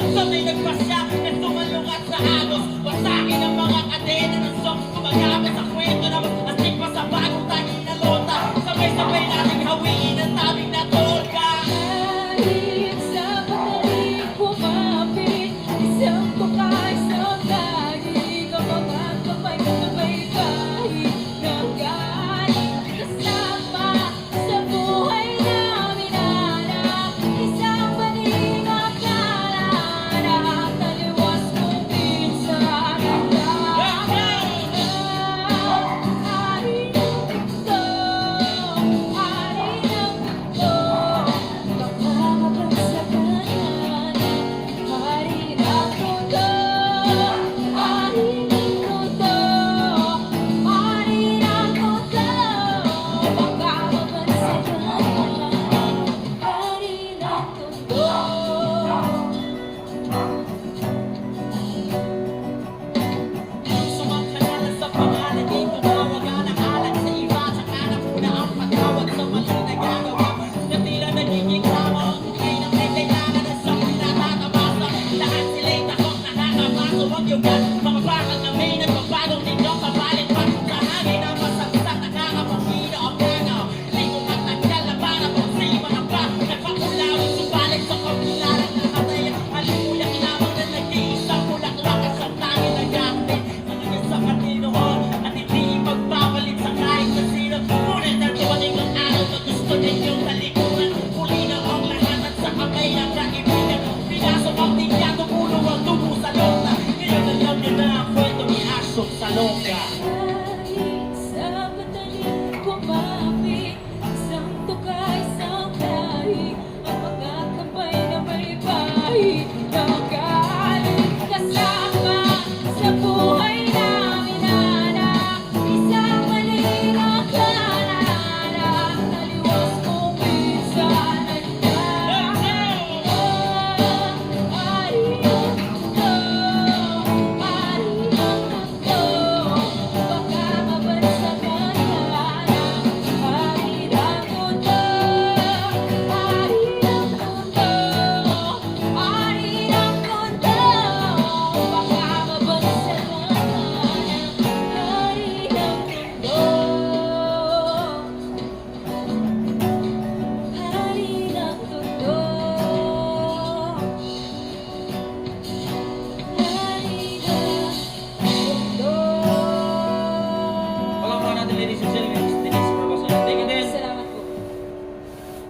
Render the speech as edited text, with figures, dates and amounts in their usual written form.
hanggang sa may nagpasya na sumalungat sa agos. Wasakin ang mga kadena ng songs gumagamit sa kwento na astig pa sa bagong tanging na lota. Sabay-sabay nating hawiin ang tabing na tolga. Kahit sa patalim kumapit, isang bukay sa dahig, ang mga kamay na sabay kahit nanggaling kasama sa buhay namin anak. Isang baning akala na taliwas kong minsan ang dami na hari ng mundo, hari ng mundo. Sumangkalala sa pangalan dito na wag ka nakalat sa iba. Saka na muna ang patawag sa mali na gagawa. Na tila nagiging tama ang bukay ng may kailangan na sa pinatatabasa. Lahat sila'y takot nakakapaso. Huwag yung mga bakal na may nagpapagong ninyo kapalit pa. Sa hangin na masagsak nakakapangino ang gagaw. Di ko matanggal na para pang sa iba na pa. Nagpakulawin subalit sa kapilaran na katayan. Halimulang lamang na nag-iisang bulaklak at sa tangin na gamit. Sa Panginoon at hindi magbabalit sa kahit na sino. Ngunit nagtuwaning ang araw na gusto ninyong talikuran. Muli na ang lahat at sa kamay ng kaibigan. Pinasok ang tigyado, pulo ang tubo sa lota. Ngayon alam niyo na ang kwento ni Asok sa Loka. Kahit sa matalim kumapit, isang tukay sa dahig, ang mga kamay na may bahid.